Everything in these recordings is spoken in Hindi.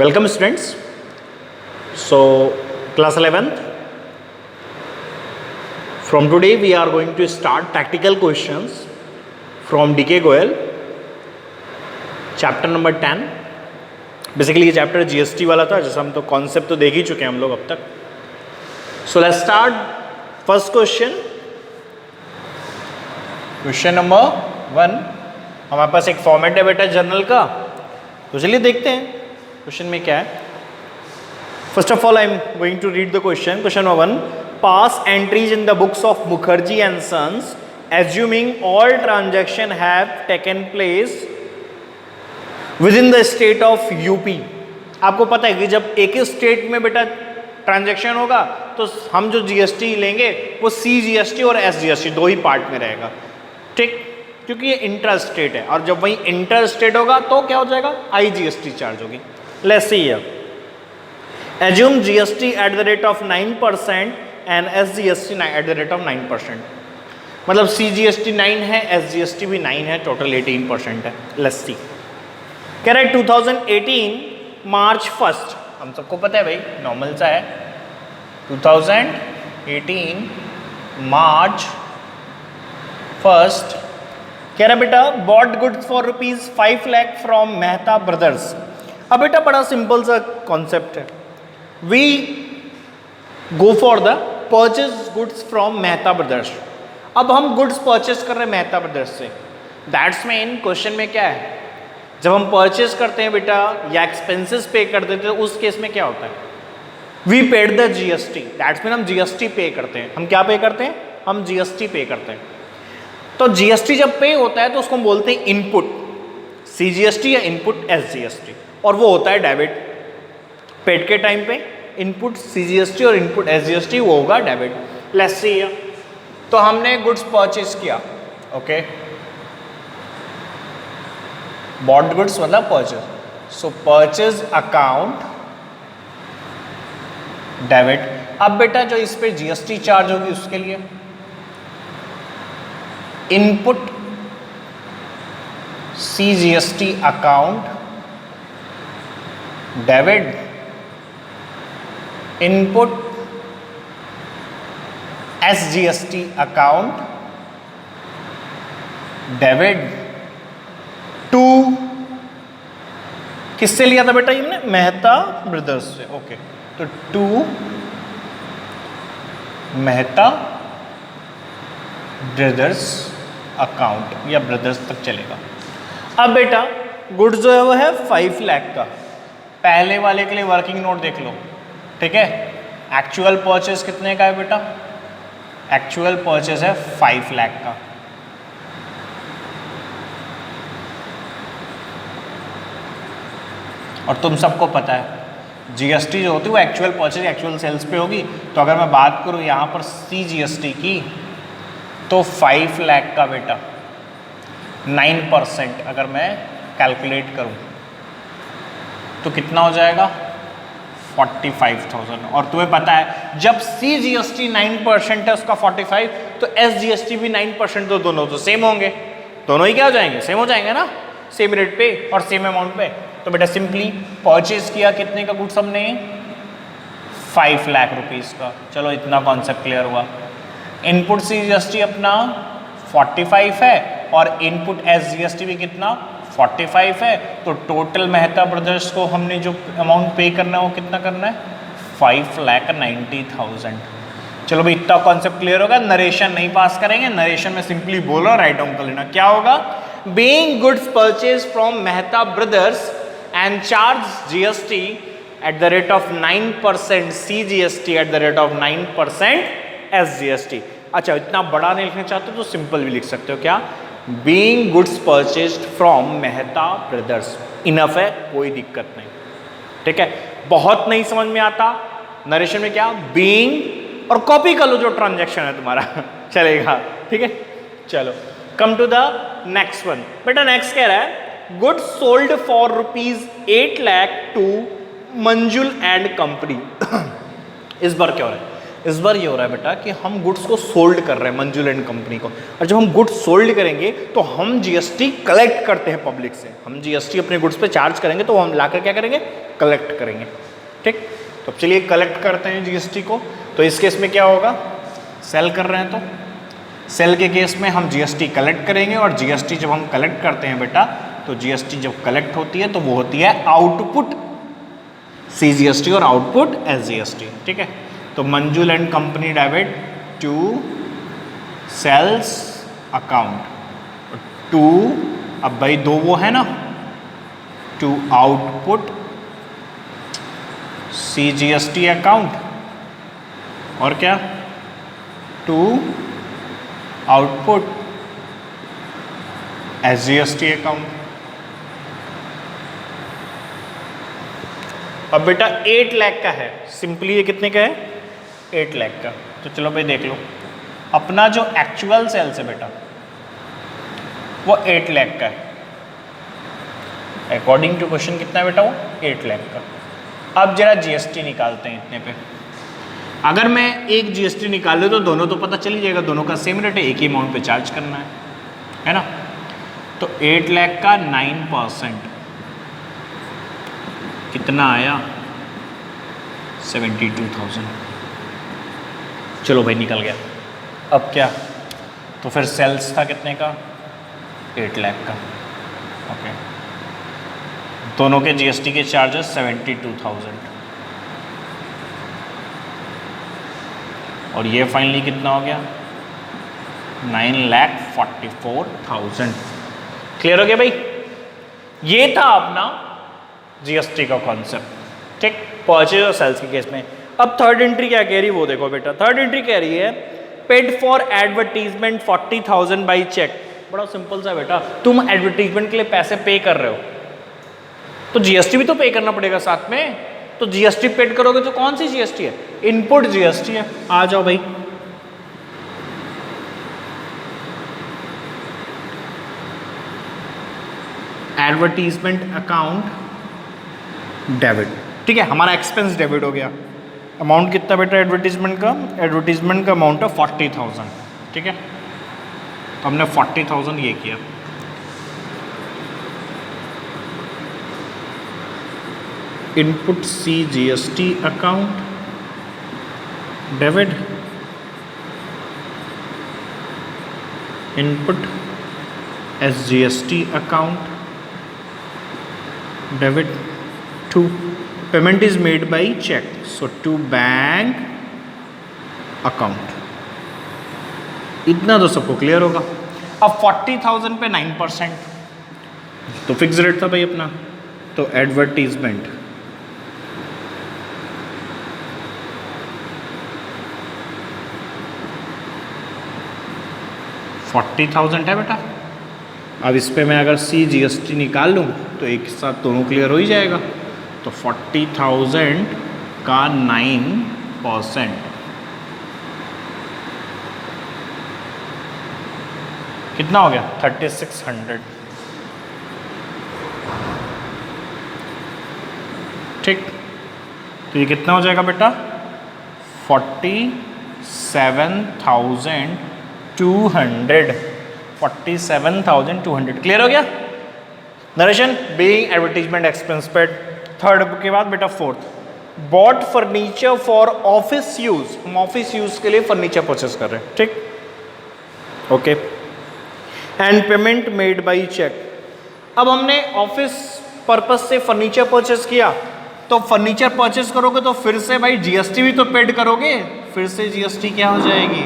Welcome students. So class 11th. From today we are going to start practical questions from DK Goyal. Chapter number 10. Basically ये चैप्टर जीएसटी वाला था, जैसे हम तो कॉन्सेप्ट तो देख ही चुके हैं हम लोग अब तक. So let's start. First question. Question number 1. हमारे पास एक फॉर्मेट है बेटा जर्नल का, तो चलिए देखते हैं क्वेश्चन में क्या है. First of all I am going to read the question. Question number 1. Pass entries in the books of Mukherjee and sons assuming all transaction have taken place within the state of UP. आपको पता है कि जब एक ही स्टेट में बेटा ट्रांजैक्शन होगा तो हम जो जीएसटी लेंगे वो सी जीएसटी और एस जीएसटी दो ही पार्ट में रहेगा, ठीक, क्योंकि ये इंटर स्टेट है. और जब वही इंटर स्टेट होगा तो क्या हो जाएगा, आई जीएसटी चार्ज होगी. Let's see here. Assume GST at the rate of 9% and SGST at the rate of 9%. मतलब सीजीएसटी 9 है, एसजीएसटी भी 9 है, टोटल 18% है. Let's see. कह रहे 2018 मार्च 1. हम सबको पता है भाई, नॉर्मल सा है. 2018 मार्च 1. कह रहा बेटा bought goods for ₹5 lakh from Mehta brothers. अब बेटा बड़ा सिंपल सा कॉन्सेप्ट है. We go for the purchase goods from Mehta brothers. अब हम गुड्स परचेज कर रहे हैं मेहता ब्रदर्स से. दैट्स मीन क्वेश्चन में क्या है, जब हम परचेज करते हैं बेटा या एक्सपेंसेस पे कर देते हैं, उस केस में क्या होता है, we paid the GST. That's mean हम जीएसटी पे करते हैं. हम क्या पे करते हैं, हम जीएसटी पे करते हैं. तो जीएसटी जब पे होता है तो उसको हम बोलते हैं इनपुट सीजीएसटी या इनपुट एसजीएसटी, और वो होता है डेबिट. पेड के टाइम पे इनपुट सीजीएसटी और इनपुट एसजीएसटी वो होगा डेबिट. Let's see. तो हमने गुड्स परचेज किया, ओके, बॉट गुड्स मतलब परचेज. सो परचेज अकाउंट डेबिट. अब बेटा जो इस पे जीएसटी चार्ज होगी उसके लिए input CGST account debit, input SGST account debit. To किससे लिया था बेटा, हमने मेहता ब्रदर्स से. ओके, तो टू मेहता ब्रदर्स अकाउंट या ब्रदर्स तक चलेगा. अब बेटा गुड्स जो है वो है 5 लाख का. पहले वाले के लिए वर्किंग नोट देख लो, ठीक है. एक्चुअल परचेज कितने का है बेटा, एक्चुअल परचेज है 5 लाख का. और तुम सबको पता है जीएसटी जो होती है वो एक्चुअल परचेज एक्चुअल सेल्स पे होगी. तो अगर मैं बात करूं यहां पर सीजीएसटी की तो 5 लाख का बेटा 9% अगर मैं कैलकुलेट करूं तो कितना हो जाएगा, 45,000. और तुम्हें पता है जब सीजीएसटी 9% है उसका 45, तो एसजीएसटी भी 9%, तो दोनों तो सेम होंगे. दोनों ही क्या हो जाएंगे, सेम हो जाएंगे ना, सेम रेट पे और सेम अमाउंट पे. तो बेटा सिंपली परचेज किया कितने का गुड्स हमने, 5 लाख रुपीस का. चलो इतना कॉन्सेप्ट क्लियर हुआ. इनपुट सीजीएसटी अपना 45 है और इनपुट एसजीएसटी भी कितना 45 है. तो टोटल मेहता ब्रदर्स को हमने जो अमाउंट पे करना है वो कितना करना है, 5,90,000. चलो भाई इतना कॉन्सेप्ट क्लियर होगा. नरेशन नहीं पास करेंगे, नरेशन में सिंपली बोलो, राइट डाउन कर लेना. क्या होगा, being goods purchase from Mehta brothers and charge GST at the rate of 9%, CGST at the rate of 9%, SGST. अच्छा इतना बड़ा नहीं लिखना चाहते तो सिंपल भी लिख सकते हो. क्या, being goods purchased from Mehta brothers. Enough है, कोई दिक्कत नहीं, ठीक है. बहुत नहीं समझ में आता नरेशन में क्या, बीइंग और कॉपी कर लो जो ट्रांजैक्शन है तुम्हारा चलेगा, ठीक है. चलो come to the next one. बेटा नेक्स्ट कह रहा है goods sold for ₹8 lakh to Manjul and company. इस बार क्या हो रहा है, इस बार ये हो रहा है बेटा कि हम गुड्स को सोल्ड कर रहे हैं मंजुल एंड कंपनी को, और जब हम गुड्स सोल्ड करेंगे तो हम जीएसटी कलेक्ट करते हैं पब्लिक से। हम जीएसटी अपने गुड्स पे चार्ज करेंगे तो हम लाकर क्या करेंगे, कलेक्ट करेंगे। ठीक, तो चलिए कलेक्ट करते हैं जीएसटी को। तो इस केस में क्या होगा, सेल कर रहे हैं तो सेल के केस में हम जीएसटी कलेक्ट करेंगे, और जीएसटी जब हम कलेक्ट करते हैं बेटा, तो जीएसटी जब कलेक्ट होती है तो वो होती है आउटपुट सीजीएसटी और आउटपुट एसजीएसटी। ठीक है, तो Manjul and company debit to sales account to, अब भाई दो वो है ना, टू आउटपुट सीजीएसटी अकाउंट, और क्या, टू आउटपुट एसजीएसटी अकाउंट। अब बेटा 8 लाख का है, सिंपली ये कितने का है, 8 लाख का। तो चलो भाई देख लो, अपना जो एक्चुअल सेल्स है बेटा वो 8 लाख का है, अकॉर्डिंग टू क्वेश्चन कितना है बेटा, वो 8 लाख का। अब जरा जीएसटी निकालते हैं इतने पे। अगर मैं एक जीएसटी निकाल लूँ तो दोनों तो पता चल ही जाएगा, दोनों का सेम रेट है, एक ही अमाउंट पे चार्ज करना है ना। तो 8 लाख का 9% कितना आया, 72,000। चलो भाई निकल गया। अब क्या, तो फिर सेल्स था कितने का, 8 लाख का। ओके, दोनों के जीएसटी के चार्जेस 72,000, और ये फाइनली कितना हो गया, 9,44,000। क्लियर हो गया भाई, ये था अपना जीएसटी का कॉन्सेप्ट। ठीक, परचेज और सेल्स के केस में। अब थर्ड एंट्री क्या कह रही है वो देखो बेटा। थर्ड एंट्री कह रही है paid for advertisement 40,000 by cheque. बड़ा सिंपल सा बेटा, तुम एडवर्टीजमेंट के लिए पैसे पे कर रहे हो तो जीएसटी भी तो पे करना पड़ेगा साथ में। तो जीएसटी पेड करोगे तो कौन सी जीएसटी है, इनपुट जीएसटी है। आ जाओ भाई, एडवर्टीजमेंट अकाउंट डेबिट। ठीक है, हमारा एक्सपेंस डेबिट हो गया। अमाउंट कितना बेटा एडवर्टीजमेंट का, एडवर्टीजमेंट का अमाउंट है 40,000। ठीक है, तो हमने 40,000 ये किया। Input CGST account debit, input SGST account debit to, payment is made by cheque, so to bank account. इतना तो सबको क्लियर होगा। अब 40,000 पे 9% तो फिक्स रेट था भाई अपना। तो एडवर्टीजमेंट $40,000 है बेटा। अब इस पे मैं अगर CGST निकाल लूँ तो एक साथ दोनों क्लियर हो ही जाएगा। तो 40,000 का 9% कितना हो गया, 3600। ठीक, तो ये कितना हो जाएगा बेटा, 47,200। 47,200 क्लियर हो गया। Narration being advertisement expense paid. Third के बाद बेटा fourth, bought furniture for office use. हम ऑफिस यूज के लिए फर्नीचर परचेस कर रहे हैं। ठीक, okay. And payment made by cheque. अब हमने ऑफिस पर्पस से फर्नीचर परचेस किया, तो फर्नीचर परचेस करोगे तो फिर से भाई जीएसटी भी तो पेड करोगे, फिर से जीएसटी क्या हो जाएगी,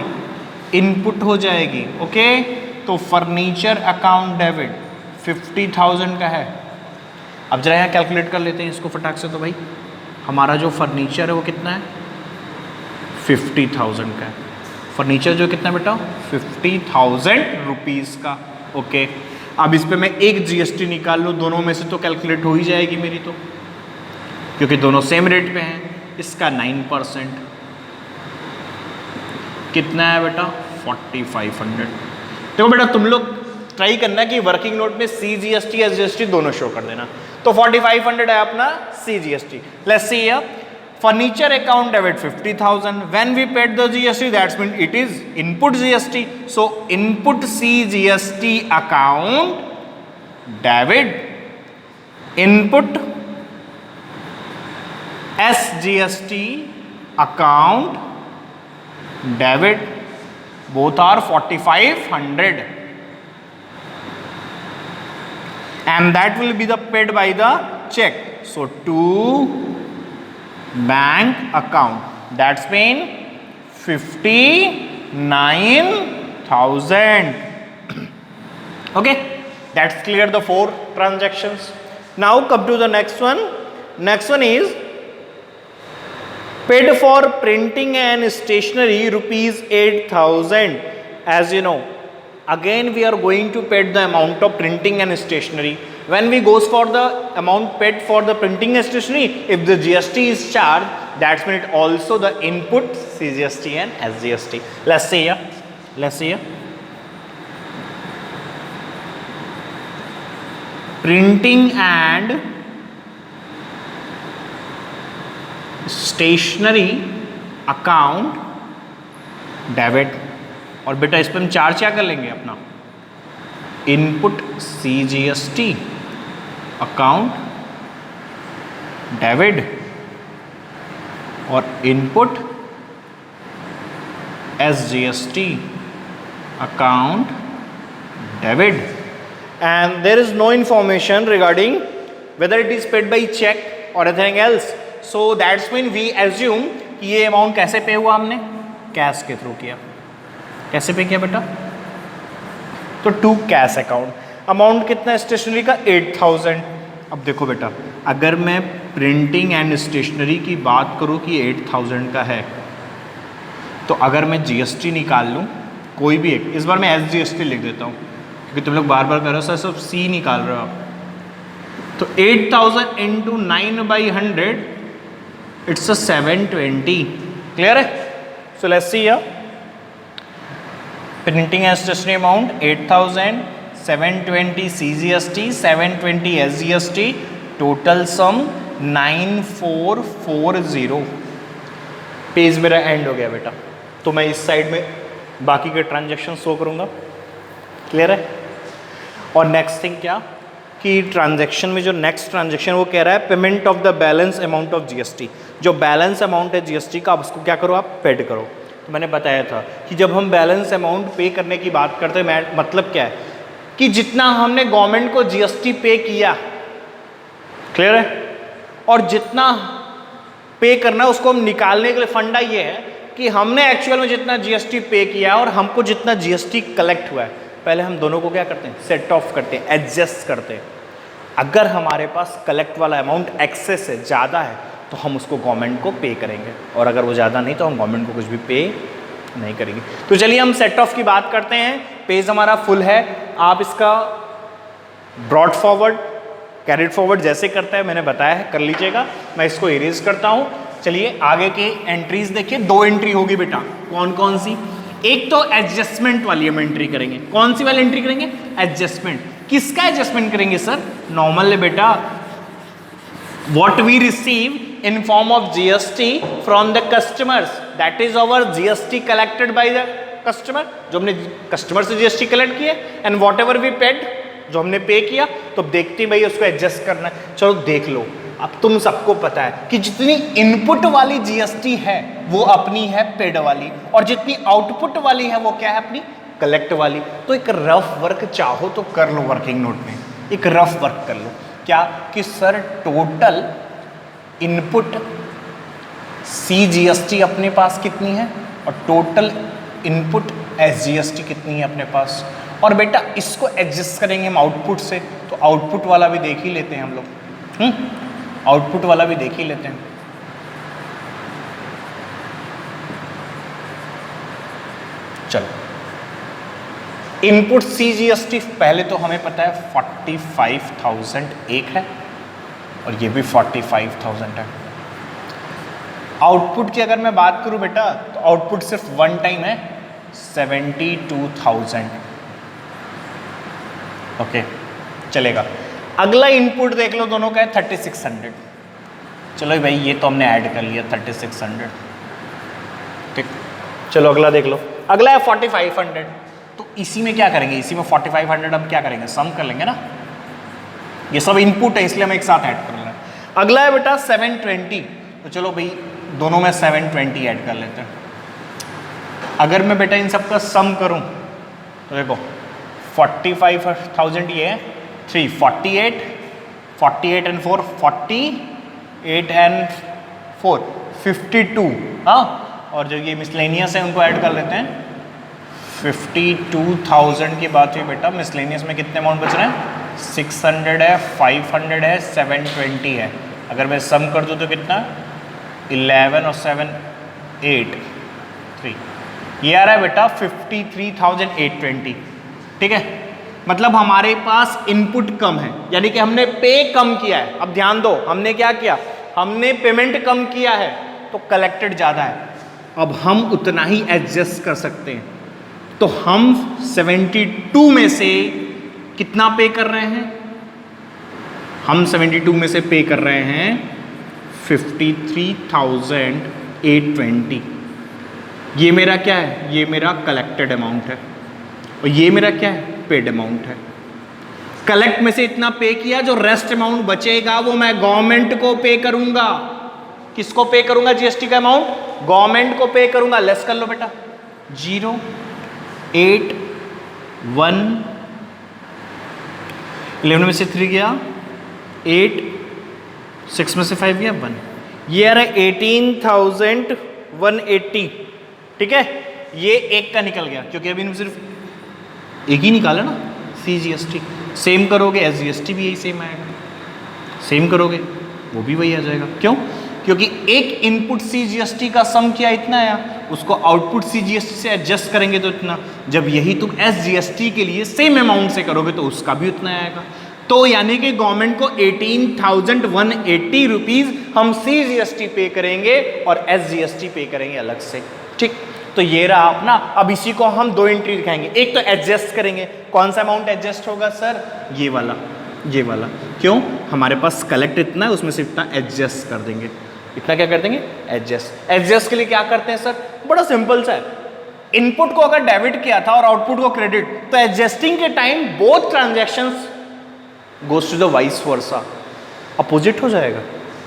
इनपुट हो जाएगी। ओके, तो फर्नीचर अकाउंट डेबिट 50,000 का है। अब जरा यहाँ कैलकुलेट कर लेते हैं इसको फटाक से। तो भाई हमारा जो फर्नीचर है वो कितना है, 50,000 का है। फर्नीचर जो कितना बेटा, 50,000 रुपीज़ का। ओके, अब इस पे मैं एक जीएसटी निकाल लूँ, दोनों में से तो कैलकुलेट हो ही जाएगी मेरी, तो क्योंकि दोनों सेम रेट पे हैं। इसका 9% कितना है बेटा, 4,500। देखो बेटा तुम लोग ट्राई करना कि वर्किंग नोट में CGST एसजीएसटी दोनों शो कर देना। तो 4,500 है अपना CGST। Let's see here, Furniture account debit 50,000. When we paid the GST, that's mean it is input GST. So input CGST account debit, input SGST account debit. Both are 4,500. And that will be the paid by the check. So to bank account, that's mean 59,000. Okay, that's clear, the 4 transactions. Now come to the next one. Next one is paid for printing and stationery rupees 8,000. As you know, again we are going to pay the amount of printing and stationery. When we goes for the amount paid for the printing and stationery, if the GST is charged, that's mean it also the input CGST and SGST. Let's see here. Printing and stationery account debit, और बेटा इस पर हम चार्ज क्या कर लेंगे अपना इनपुट CGST अकाउंट डेबिट और input SGST account debit, and there is no information regarding whether it is paid by check or anything else. So that's mean we assume कि ये अमाउंट कैसे पे हुआ, हमने कैश के थ्रू किया. कैसे पे किया बेटा? तो टू कैश अकाउंट. अमाउंट कितना स्टेशनरी का 8,000. अब देखो बेटा, अगर मैं प्रिंटिंग एंड स्टेशनरी की बात करूँ कि 8,000 का है, तो अगर मैं GST निकाल लूँ कोई भी एक, इस बार मैं SGST लिख देता हूँ क्योंकि तुम लोग बार बार कर रहे हो सर सब C निकाल रहे हो आप. तो 8,000 इंटू 9/100 इट्स अ 720. क्लियर है? So let's see here. Printing and stationery amount 8,000, 720 CGST, 720 SGST, total sum 9440. Page मेरा एंड हो गया बेटा, तो मैं इस साइड में बाकी के ट्रांजैक्शन शो करूँगा. क्लियर है? और नेक्स्ट थिंग क्या कि ट्रांजैक्शन में जो नेक्स्ट ट्रांजैक्शन वो कह रहा है payment of the balance amount of GST. जो बैलेंस अमाउंट है GST का, आप उसको क्या करो, आप पेड करो. तो मैंने बताया था कि जब हम बैलेंस अमाउंट पे करने की बात करते हैं, मतलब क्या है कि जितना हमने गवर्नमेंट को GST पे किया, क्लियर है, और जितना पे करना उसको हम निकालने के लिए फंडा ये है कि हमने एक्चुअल में जितना GST पे किया और हमको जितना GST कलेक्ट हुआ है, पहले हम दोनों को क्या करते हैं, सेट ऑफ करते हैं, एडजस्ट करते हैं. अगर हमारे पास कलेक्ट वाला अमाउंट एक्सेस है, ज़्यादा है, तो हम उसको गवर्नमेंट को पे करेंगे, और अगर वो ज़्यादा नहीं तो हम गवर्नमेंट को कुछ भी पे नहीं करेंगे. तो चलिए हम सेट ऑफ की बात करते हैं. पेज हमारा फुल है, आप इसका ब्रॉड फॉरवर्ड कैरिड फॉरवर्ड जैसे करता है मैंने बताया है, कर लीजिएगा. मैं इसको इरेज करता हूँ. चलिए आगे की एंट्रीज देखिए. 2 एंट्री होगी बेटा. कौन कौन सी? एक तो एडजस्टमेंट वाली हम एंट्री करेंगे. कौन सी वाली एंट्री करेंगे? एडजस्टमेंट. किसका एडजस्टमेंट करेंगे सर? नॉर्मल है बेटा, what we receive in form of GST from the customers, that is our GST collected by the customer. जो हमने कस्टमर से GST कलेक्ट किया, and whatever we paid, जो हमने पे किया, तो देखते ही भाई उसको एडजस्ट करना है. चलो देख लो. अब तुम सबको पता है कि जितनी इनपुट वाली GST है वो अपनी है पेड वाली, और जितनी आउटपुट वाली है वो क्या है, अपनी कलेक्ट वाली. तो एक रफ वर्क चाहो तो कर लो, वर्किंग नोट में एक रफ वर्क कर लो. क्या कि सर टोटल इनपुट CGST अपने पास कितनी है और टोटल इनपुट SGST कितनी है अपने पास, और बेटा इसको एडजस्ट करेंगे हम आउटपुट से. तो आउटपुट वाला भी देख ही लेते हैं हम लोग. आउटपुट वाला भी देख ही लेते हैं. चलो इनपुट CGST पहले तो हमें पता है 45,000 एक है, और ये भी 45,000 है. आउटपुट की अगर मैं बात करूं बेटा, तो आउटपुट सिर्फ वन टाइम है, 72,000. ओके चलेगा. अगला इनपुट देख लो, दोनों का है 3,600. चलो भाई ये तो हमने ऐड कर लिया 3600, ठीक। चलो अगला देख लो, अगला है 4500। तो इसी में क्या करेंगे, इसी में 4500 अब क्या करेंगे, सम कर लेंगे ना, ये सब इनपुट है इसलिए हम एक साथ ऐड कर रहे हैं। अगला है बेटा 720, तो चलो भाई दोनों में 720 ऐड कर लेते हैं। अगर मैं बेटा इन सब का सम करूं तो देखो 45,000 ये है 3 48 48 एंड 4 48 एंड 4 52, हाँ, और जो ये मिसलेनियस है उनको ऐड कर लेते हैं। 52,000 की बात हुई बेटा, मिसलेनियस में कितने अमाउंट बच रहे हैं, 600 है, 500 है, 720 है। अगर मैं सम कर दूं तो कितना, 11 और 7 8 3, ये आ रहा है बेटा 53,820, ठीक है। मतलब हमारे पास इनपुट कम है, यानी कि हमने पे कम किया है। अब ध्यान दो, हमने क्या किया, हमने पेमेंट कम किया है तो कलेक्टेड ज़्यादा है। अब हम उतना ही एडजस्ट कर सकते हैं, तो हम 72 में से कितना पे कर रहे हैं, हम 72 में से पे कर रहे हैं 53,820। ये मेरा क्या है, ये मेरा कलेक्टेड अमाउंट है और ये मेरा क्या है, पेड अमाउंट है। कलेक्ट में से इतना पे किया, जो रेस्ट अमाउंट बचेगा वो मैं गवर्नमेंट को पे करूंगा। किसको पे करूंगा, जीएसटी का अमाउंट गवर्नमेंट को पे करूंगा। लेस कर लो बेटा, 0 8 1 11 में से 3 गया 8, 6 में से 5 गया 1, ये आ रहा है 18,180, ठीक है। ये एक का निकल गया क्योंकि अभी सिर्फ एक ही निकाला ना, CGST। सेम करोगे SGST भी यही सेम आएगा, सेम करोगे वो भी वही आ जाएगा। क्यों, क्योंकि एक इनपुट CGST का सम किया इतना आया, उसको आउटपुट CGST से एडजस्ट करेंगे तो इतना। जब यही तुम SGST के लिए सेम अमाउंट से करोगे तो उसका भी उतना आएगा। तो यानी कि गवर्नमेंट को 18,180 रुपीज हम CGST पे करेंगे और SGST पे करेंगे अलग से, ठीक। तो ये रहा अपना। अब इसी को हम दो एंट्री दिखाएंगे, एक तो एडजस्ट करेंगे। कौन सा अमाउंट एडजस्ट होगा सर, ये वाला, ये वाला। क्यों, हमारे पास कलेक्ट इतना है, उसमें से इतना एडजस्ट कर देंगे। इतना क्या कर देंगे, एडजस्ट। एडजस्ट के लिए क्या करते हैं सर, बड़ा सिंपल सा है। इनपुट को अगर डेबिट किया था और आउटपुट को क्रेडिट, तो एडजस्टिंग के time both transactions goes to the vice versa, opposite हो जाएगा,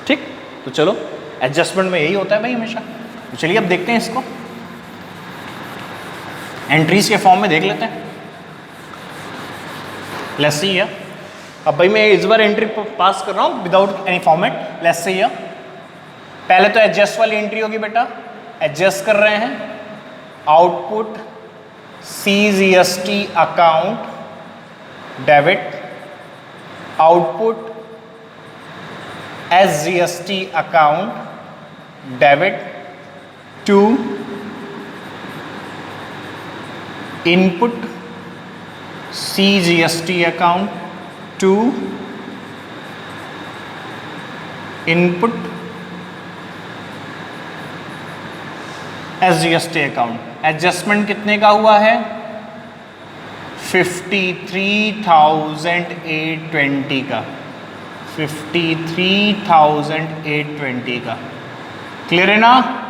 ठीक। तो चलो एडजस्टमेंट में यही होता है भाई हमेशा। तो चलिए अब देखते हैं इसको, एंट्रीज के फॉर्म में देख लेते हैं। Let's see here. अब भाई मैं इस बार एंट्री पास कर रहा हूँ without any format. Let's see here, पहले तो एडजस्ट वाली एंट्री होगी बेटा, एडजस्ट कर रहे हैं output CGST account debit, output SGST account debit to input CGST account to input SGST account. Adjustment कितने का हुआ है, 53,820 का, 53,820 का। क्लियर है ना,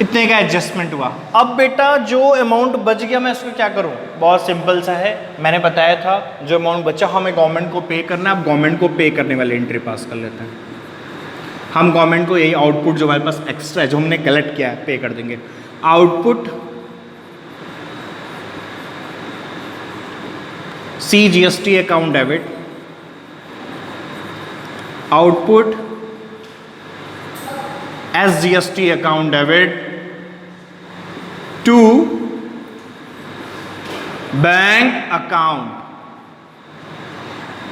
इतने का एडजस्टमेंट हुआ। अब बेटा जो अमाउंट बच गया मैं उसको क्या करूं, बहुत सिंपल सा है। मैंने बताया था जो अमाउंट बचा हमें गवर्नमेंट को पे करना है। अब गवर्नमेंट को पे करने वाले एंट्री पास कर लेते हैं। हम गवर्नमेंट को यही आउटपुट जो हमारे पास एक्स्ट्रा है, जो हमने कलेक्ट किया है, पे कर देंगे। Output CGST account debit, output SGST account debit to bank account.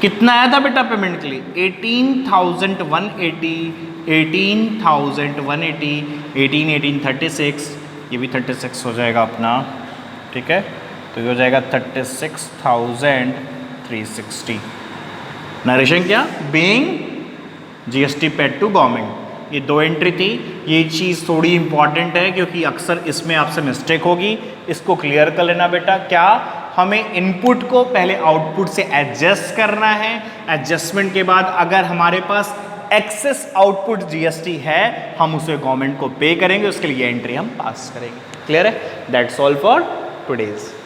कितना आया था बेटा पेमेंट के लिए, 18,180, 18,180, 18,36, ये भी 36 हो जाएगा अपना, ठीक है। तो ये हो जाएगा 36,360। नरेशन क्या, being GST paid to government. ये दो एंट्री थी। ये चीज़ थोड़ी इंपॉर्टेंट है क्योंकि अक्सर इसमें आपसे मिस्टेक होगी, इसको क्लियर कर लेना बेटा। क्या, हमें इनपुट को पहले आउटपुट से एडजस्ट करना है। एडजस्टमेंट के बाद अगर हमारे पास एक्सेस आउटपुट जीएसटी है, हम उसे गवर्नमेंट को पे करेंगे, उसके लिए एंट्री हम पास करेंगे। क्लियर है? That's all for today's.